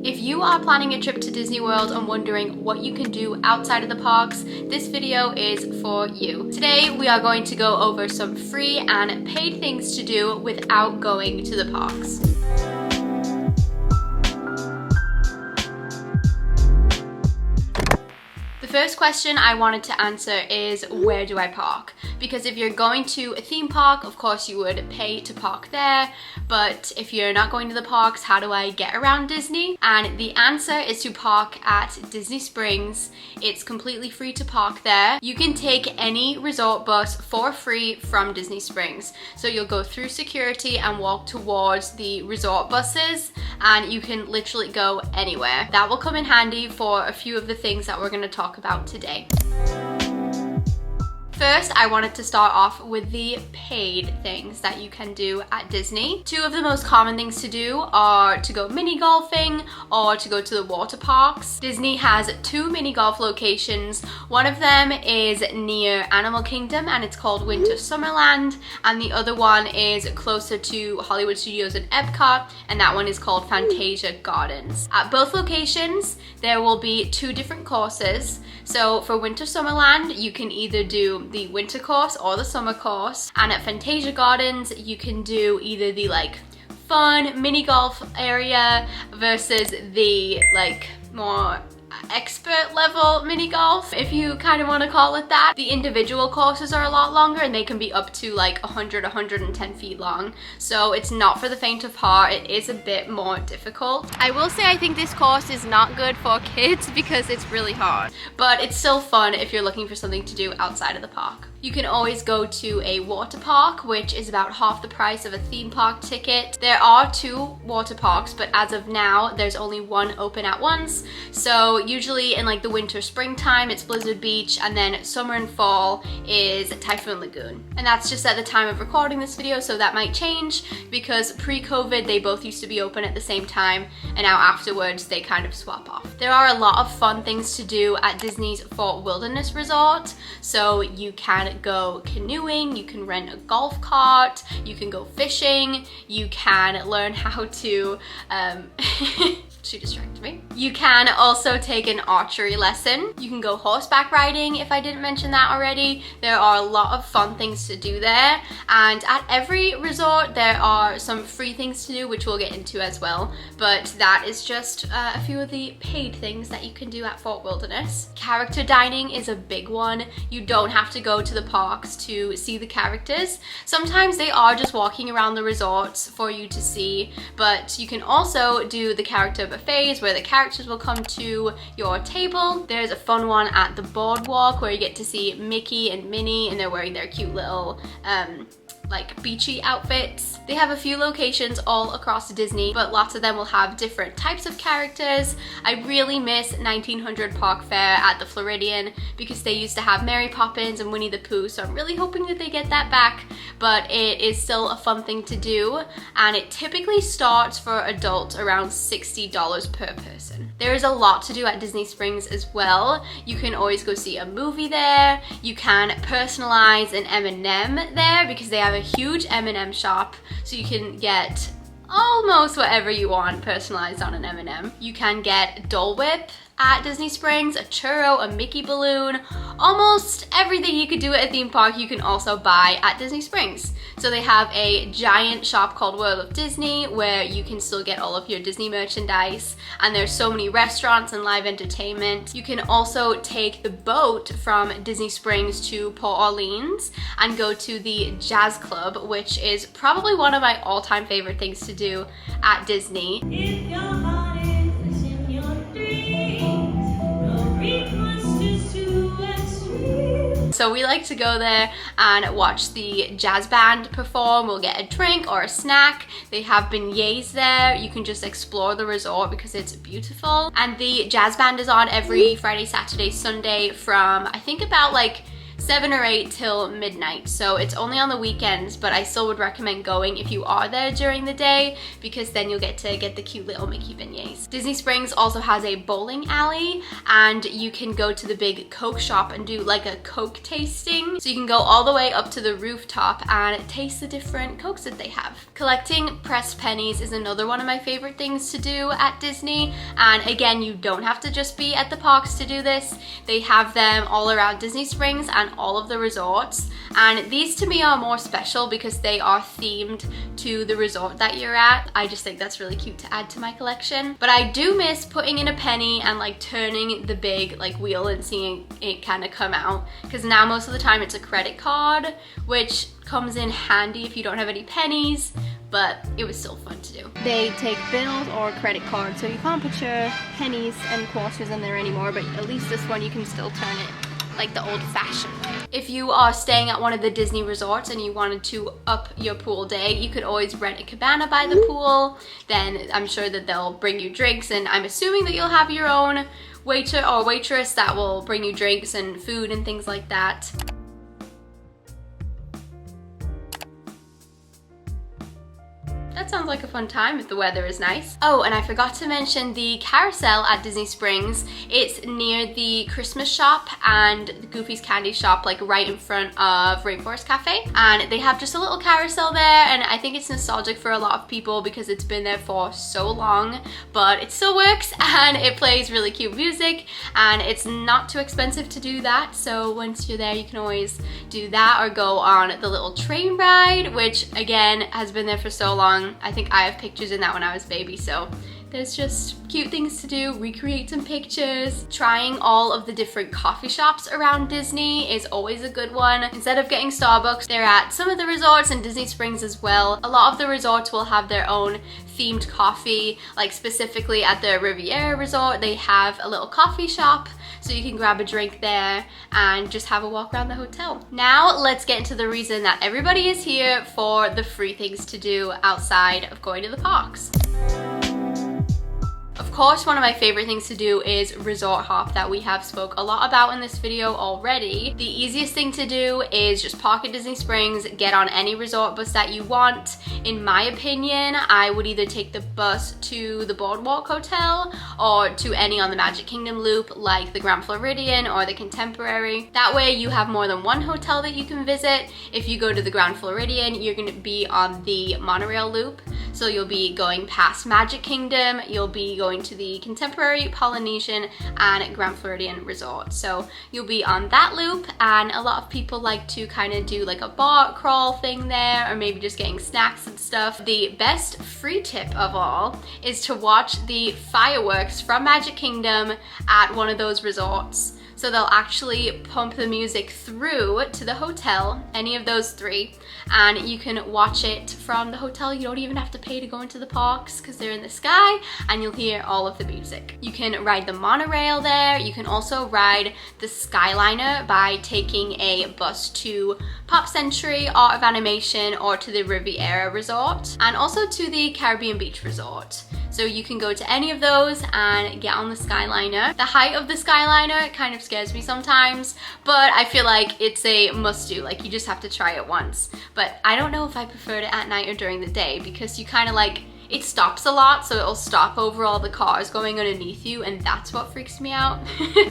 If you are planning a trip to Disney World and wondering what you can do outside of the parks, this video is for you. Today we are going to go over some free and paid things to do without going to the parks. The first question I wanted to answer is, where do I park? Because if you're going to a theme park, of course you would pay to park there, but if you're not going to the parks, how do I get around Disney? And the answer is to park at Disney Springs. It's completely free to park there. You can take any resort bus for free from Disney Springs. So you'll go through security and walk towards the resort buses, and you can literally go anywhere. That will come in handy for a few of the things that we're going to talk about today. First, I wanted to start off with the paid things that you can do at Disney. Two of the most common things to do are to go mini golfing or to go to the water parks. Disney has two mini golf locations. One of them is near Animal Kingdom and it's called Winter Summerland, and the other one is closer to Hollywood Studios and Epcot, and that one is called Fantasia Gardens. At both locations, there will be two different courses. So for Winter Summerland, you can either do the winter course or the summer course, and at Fantasia Gardens you can do either the fun mini golf area versus the more expert level mini golf, if you kind of want to call it that. The individual courses are a lot longer and they can be up to 110 feet long, so it's not for the faint of heart. It is a bit more difficult. I will say I think this course is not good for kids because it's really hard, but it's still fun if you're looking for something to do outside of the park. You can always go to a water park, which is about half the price of a theme park ticket. There are two water parks, but as of now, there's only one open at once. So usually in the winter, springtime, it's Blizzard Beach, and then summer and fall is Typhoon Lagoon. And that's just at the time of recording this video, so that might change because pre-COVID, they both used to be open at the same time, and now afterwards, they kind of swap off. There are a lot of fun things to do at Disney's Fort Wilderness Resort. So you can go canoeing, you can rent a golf cart, you can go fishing, you can learn how to she distracted me. You can also take an archery lesson. You can go horseback riding, if I didn't mention that already. There are a lot of fun things to do there, and at every resort there are some free things to do, which we'll get into as well, but that is just a few of the paid things that you can do at Fort Wilderness. Character dining is a big one. You don't have to go to the parks to see the characters. Sometimes they are just walking around the resorts for you to see, but you can also do the character buffets where the characters will come to your table. There's a fun one at the boardwalk where you get to see Mickey and Minnie, and they're wearing their cute little beachy outfits. They have a few locations all across Disney, but lots of them will have different types of characters. I really miss 1900 Park Fair at the Floridian because they used to have Mary Poppins and Winnie the Pooh, so I'm really hoping that they get that back, but it is still a fun thing to do, and it typically starts for adults around $60 per person. There is a lot to do at Disney Springs as well. You can always go see a movie there. You can personalize an M&M there because they have a huge M&M shop, so you can get almost whatever you want personalized on an M&M. You can get Dole Whip at Disney Springs, a churro, a Mickey balloon, almost everything you could do at a theme park you can also buy at Disney Springs. So they have a giant shop called World of Disney where you can still get all of your Disney merchandise, and there's so many restaurants and live entertainment. You can also take the boat from Disney Springs to Port Orleans and go to the Jazz Club, which is probably one of my all-time favorite things to do at Disney. If your heart is in your dreams, no request too extreme. So we like to go there and watch the jazz band perform. We'll get a drink or a snack. They have beignets there. You can just explore the resort because it's beautiful. And the jazz band is on every Friday, Saturday, Sunday from I think about 7 or 8 till midnight, so it's only on the weekends, but I still would recommend going if you are there during the day, because then you'll get to get the cute little Mickey beignets. Disney Springs also has a bowling alley, and you can go to the big Coke shop and do like a Coke tasting. So you can go all the way up to the rooftop and taste the different Cokes that they have. Collecting pressed pennies is another one of my favorite things to do at Disney, and again, you don't have to just be at the parks to do this. They have them all around Disney Springs and all of the resorts, and these to me are more special because they are themed to the resort that you're at. I just think that's really cute to add to my collection. But I do miss putting in a penny and like turning the big like wheel and seeing it kind of come out, because now most of the time it's a credit card, which comes in handy if you don't have any pennies, but it was still fun to do. They take bills or credit cards, so you can't put your pennies and quarters in there anymore, but at least this one you can still turn it like the old-fashioned way. If you are staying at one of the Disney resorts and you wanted to up your pool day, you could always rent a cabana by the pool. Then I'm sure that they'll bring you drinks, and I'm assuming that you'll have your own waiter or waitress that will bring you drinks and food and things like that. That sounds like a fun time if the weather is nice. Oh, and I forgot to mention the carousel at Disney Springs. It's near the Christmas shop and the Goofy's candy shop, like right in front of Rainforest Cafe. And they have just a little carousel there, and I think it's nostalgic for a lot of people because it's been there for so long, but it still works and it plays really cute music, and it's not too expensive to do that. So once you're there, you can always do that or go on the little train ride, which again has been there for so long. I think I have pictures in that when I was a baby, so there's just cute things to do, recreate some pictures. Trying all of the different coffee shops around Disney is always a good one. Instead of getting Starbucks, they're at some of the resorts and Disney Springs as well. A lot of the resorts will have their own themed coffee, like specifically at the Riviera Resort, they have a little coffee shop, so you can grab a drink there and just have a walk around the hotel. Now let's get into the reason that everybody is here for the free things to do outside of going to the parks. Of course, one of my favorite things to do is resort hop, that we have spoke a lot about in this video already. The easiest thing to do is just park at Disney Springs, get on any resort bus that you want. In my opinion, I would either take the bus to the Boardwalk Hotel or to any on the Magic Kingdom loop like the Grand Floridian or the Contemporary. That way you have more than one hotel that you can visit. If you go to the Grand Floridian, you're going to be on the monorail loop, so you'll be going past Magic Kingdom, you'll be going to the Contemporary, Polynesian, and Grand Floridian Resort. So you'll be on that loop, and a lot of people like to kind of do like a bar crawl thing there, or maybe just getting snacks and stuff. The best free tip of all is to watch the fireworks from Magic Kingdom at one of those resorts. So they'll actually pump the music through to the hotel, any of those three, and you can watch it from the hotel. You don't even have to pay to go into the parks because they're in the sky, and you'll hear all of the music. You can ride the monorail there. You can also ride the Skyliner by taking a bus to Pop Century, Art of Animation, or to the Riviera Resort, and also to the Caribbean Beach Resort. So you can go to any of those and get on the Skyliner. The height of the Skyliner kind of scares me sometimes, but I feel like it's a must-do. Like, you just have to try it once. But I don't know if I preferred it at night or during the day, because you kind of like, it stops a lot, so it'll stop over all the cars going underneath you, and that's what freaks me out.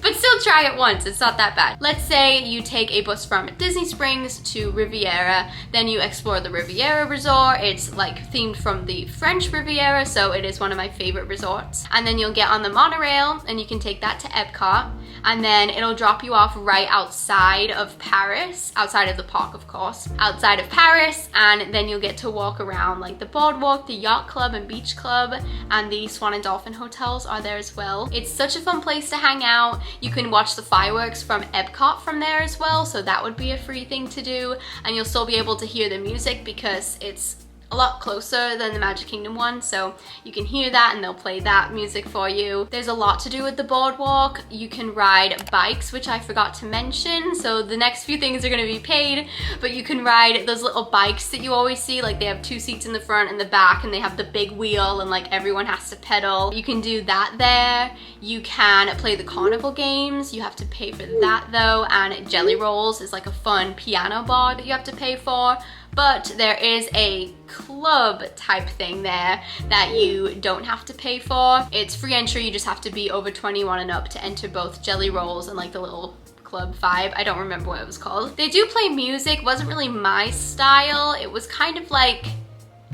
But still try it once, it's not that bad. Let's say you take a bus from Disney Springs to Riviera, then you explore the Riviera Resort. It's like themed from the French Riviera, so it is one of my favorite resorts. And then you'll get on the monorail, and you can take that to Epcot, and then it'll drop you off right outside of Paris, outside of the park of course, outside of Paris, and then you'll get to walk around like the boardwalk, the yacht club and beach club, and the Swan and Dolphin hotels are there as well. It's such a fun place to hang out. You can watch the fireworks from Epcot from there as well, so that would be a free thing to do, and you'll still be able to hear the music because it's a lot closer than the Magic Kingdom one, so you can hear that and they'll play that music for you. There's a lot to do with the boardwalk. You can ride bikes, which I forgot to mention, so the next few things are going to be paid, but you can ride those little bikes that you always see, like they have 2 seats in the front and the back, and they have the big wheel and like everyone has to pedal. You can do that there. You can play the carnival games. You have to pay for that though, and Jelly Rolls is like a fun piano bar that you have to pay for. But there is a club type thing there that you don't have to pay for. It's free entry, you just have to be over 21 and up to enter both Jelly Rolls and like the little club vibe. I don't remember what it was called. They do play music, wasn't really my style. It was kind of like,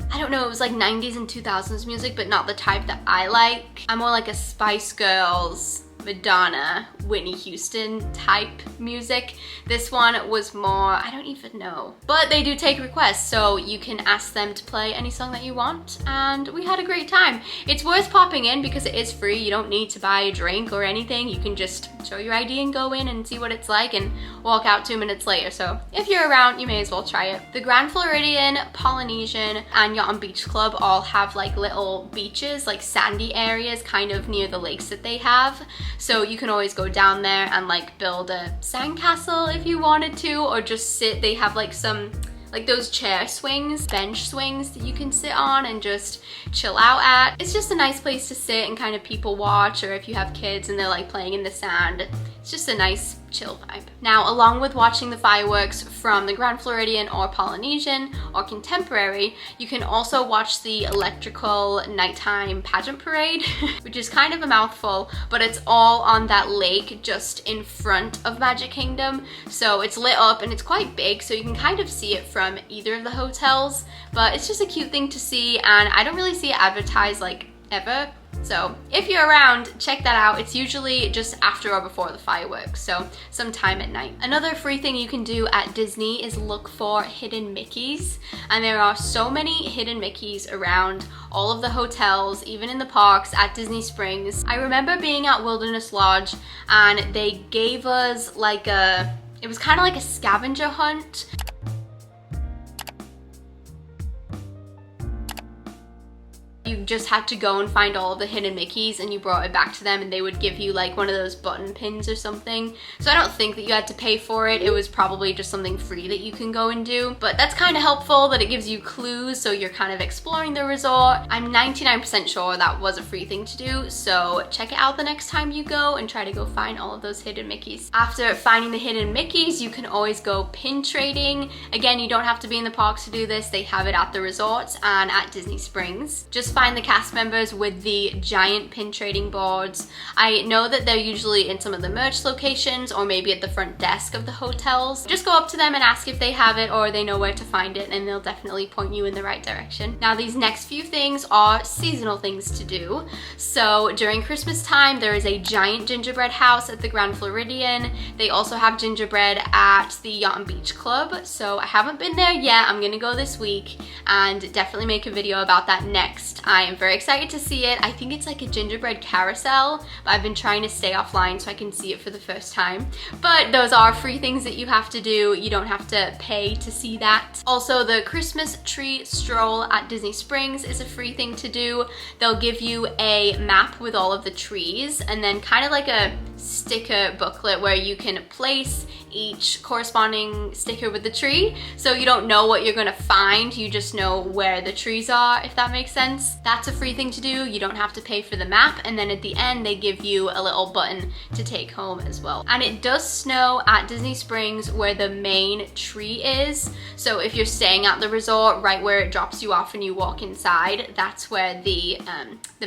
I don't know, it was like 90s and 2000s music, but not the type that I like. I'm more like a Spice Girls, Madonna, Whitney Houston type music. This one was more, I don't even know. But they do take requests, so you can ask them to play any song that you want, and we had a great time. It's worth popping in because it is free. You don't need to buy a drink or anything. You can just show your ID and go in and see what it's like and walk out 2 minutes later. So if you're around, you may as well try it. The Grand Floridian, Polynesian, and Yacht and Beach Club all have like little beaches, like sandy areas kind of near the lakes that they have. So you can always go down there and like build a sandcastle if you wanted to, or just sit. They have like some, like those chair swings, bench swings that you can sit on and just chill out at. It's just a nice place to sit and kind of people watch, or if you have kids and they're like playing in the sand, it's just a nice chill vibe. Now, along with watching the fireworks from the Grand Floridian or Polynesian or Contemporary, you can also watch the electrical nighttime pageant parade, which is kind of a mouthful, but it's all on that lake just in front of Magic Kingdom. So it's lit up and it's quite big, so you can kind of see it from either of the hotels, but it's just a cute thing to see, and I don't really see it advertised like ever. So if you're around, check that out. It's usually just after or before the fireworks, so sometime at night. Another free thing you can do at Disney is look for hidden Mickeys, and there are so many hidden Mickeys around all of the hotels, even in the parks at Disney Springs. I remember being at Wilderness Lodge and they gave us like it was kind of like a scavenger hunt. You just had to go and find all of the hidden Mickeys and you brought it back to them and they would give you like one of those button pins or something. So I don't think that you had to pay for it. It was probably just something free that you can go and do. But that's kind of helpful that it gives you clues, so you're kind of exploring the resort. I'm 99% sure that was a free thing to do, so check it out the next time you go and try to go find all of those hidden Mickeys. After finding the hidden Mickeys, you can always go pin trading. Again, you don't have to be in the parks to do this. They have it at the resorts and at Disney Springs. Just find the cast members with the giant pin trading boards. I know that they're usually in some of the merch locations or maybe at the front desk of the hotels. Just go up to them and ask if they have it or they know where to find it, and they'll definitely point you in the right direction. Now, these next few things are seasonal things to do. So during Christmas time, there is a giant gingerbread house at the Grand Floridian. They also have gingerbread at the Yacht and Beach Club. So I haven't been there yet. I'm gonna go this week and definitely make a video about that next. I am very excited to see it. I think it's like a gingerbread carousel, but I've been trying to stay offline so I can see it for the first time. But those are free things that you have to do. You don't have to pay to see that. Also, the Christmas tree stroll at Disney Springs is a free thing to do. They'll give you a map with all of the trees and then kind of like a sticker booklet where you can place each corresponding sticker with the tree. So you don't know what you're gonna find, you just know where the trees are, if that makes sense. That's a free thing to do. You don't have to pay for the map, and then at the end they give you a little button to take home as well. And it does snow at Disney Springs where the main tree is. So if you're staying at the resort, right where it drops you off and you walk inside, that's where the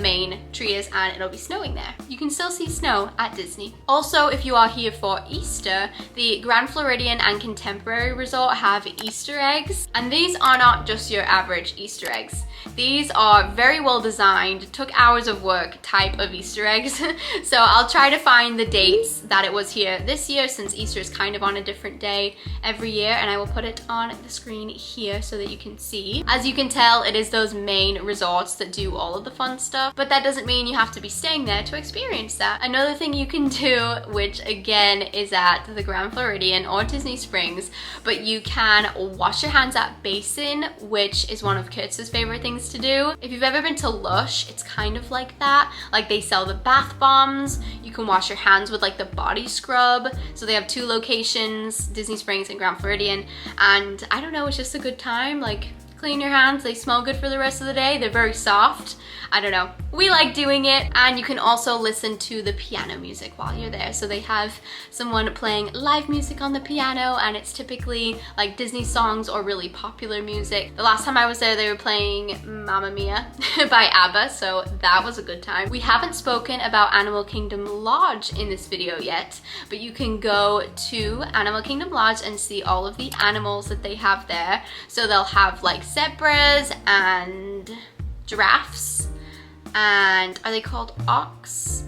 main tree is, and it'll be snowing there. You can still see snow at Disney. Also, if you are here for Easter, the Grand Floridian and Contemporary Resort have Easter eggs, and these are not just your average Easter eggs. These are very well designed, took hours of work type of Easter eggs. So I'll try to find the dates that it was here this year, since Easter is kind of on a different day every year, and I will put it on the screen here so that you can see. As you can tell, it is those main resorts that do all of the fun stuff, but that doesn't mean you have to be staying there to experience that. Another thing you can do, which again is at the Grand Floridian or Disney Springs, but you can wash your hands at Basin, which is one of Kurtz's favorite things to do. If you've ever been to Lush, it's kind of like that. Like, they sell the bath bombs, you can wash your hands with like the body scrub. So they have 2 locations, Disney Springs and Grand Floridian, and I don't know, it's just a good time. Like, clean your hands, they smell good for the rest of the day, they're very soft. I don't know, we like doing it. And you can also listen to the piano music while you're there. So they have someone playing live music on the piano, and it's typically like Disney songs or really popular music. The last time I was there, they were playing Mamma Mia by ABBA, so that was a good time. We haven't spoken about Animal Kingdom Lodge in this video yet, but you can go to Animal Kingdom Lodge and see all of the animals that they have there. So they'll have like zebras and giraffes, and are they called ox?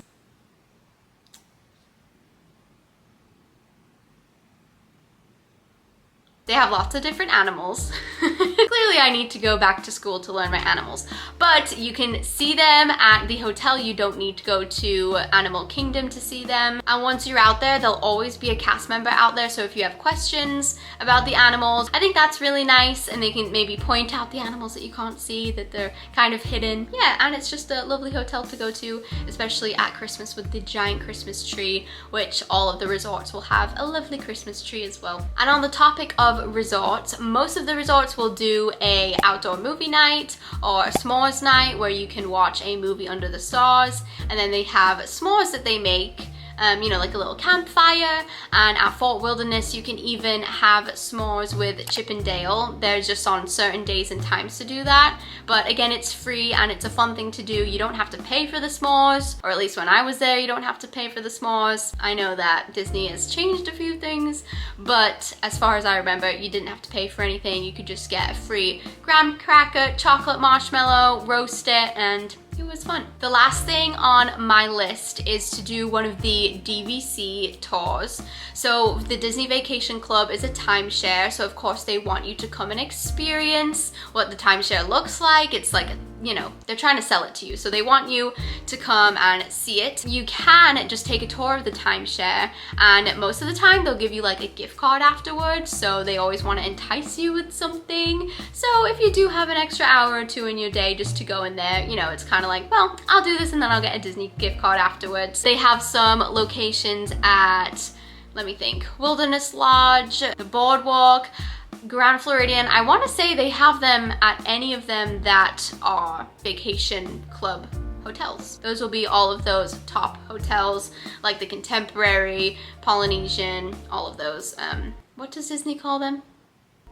They have lots of different animals. Clearly I need to go back to school to learn my animals. But you can see them at the hotel. You don't need to go to Animal Kingdom to see them. And once you're out there, there'll always be a cast member out there. So if you have questions about the animals, I think that's really nice. And they can maybe point out the animals that you can't see, that they're kind of hidden. Yeah, and it's just a lovely hotel to go to, especially at Christmas with the giant Christmas tree, which all of the resorts will have a lovely Christmas tree as well. And on the topic of resorts, most of the resorts will do a outdoor movie night or a s'mores night where you can watch a movie under the stars, and then they have s'mores that they make, you know, like a little campfire. And at Fort Wilderness, you can even have s'mores with Chip and Dale. They're just on certain days and times to do that. But again, it's free and it's a fun thing to do. You don't have to pay for the s'mores, or at least when I was there, you don't have to pay for the s'mores. I know that Disney has changed a few things, but as far as I remember, you didn't have to pay for anything. You could just get a free graham cracker, chocolate marshmallow, roast it, and it was fun. The last thing on my list is to do one of the DVC tours. So the Disney Vacation Club is a timeshare, so of course they want you to come and experience what the timeshare looks like. It's like, you know, they're trying to sell it to you, so they want you to come and see it. You can just take a tour of the timeshare, and most of the time they'll give you like a gift card afterwards, so they always want to entice you with something. So if you do have an extra hour or 2 in your day just to go in there, you know, it's kind of like, well, I'll do this and then I'll get a Disney gift card afterwards. They have some locations at, let me think, Wilderness Lodge, the Boardwalk, Grand Floridian. I want to say they have them at any of them that are vacation club hotels. Those will be all of those top hotels, like the Contemporary, Polynesian, all of those. What does Disney call them?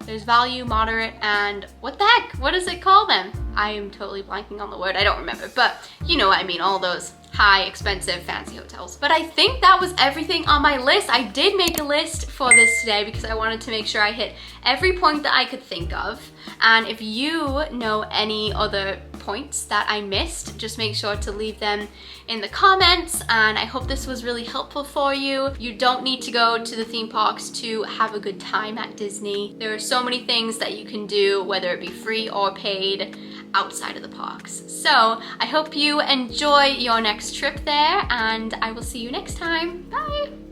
There's value, moderate, and what the heck? What does it call them? I am totally blanking on the word. I don't remember, but you know what I mean, all those high, expensive, fancy hotels. But I think that was everything on my list. I did make a list for this today because I wanted to make sure I hit every point that I could think of. And if you know any other points that I missed, just make sure to leave them in the comments, and I hope this was really helpful for you. You don't need to go to the theme parks to have a good time at Disney. There are so many things that you can do, whether it be free or paid, outside of the parks. So I hope you enjoy your next trip there, and I will see you next time. Bye!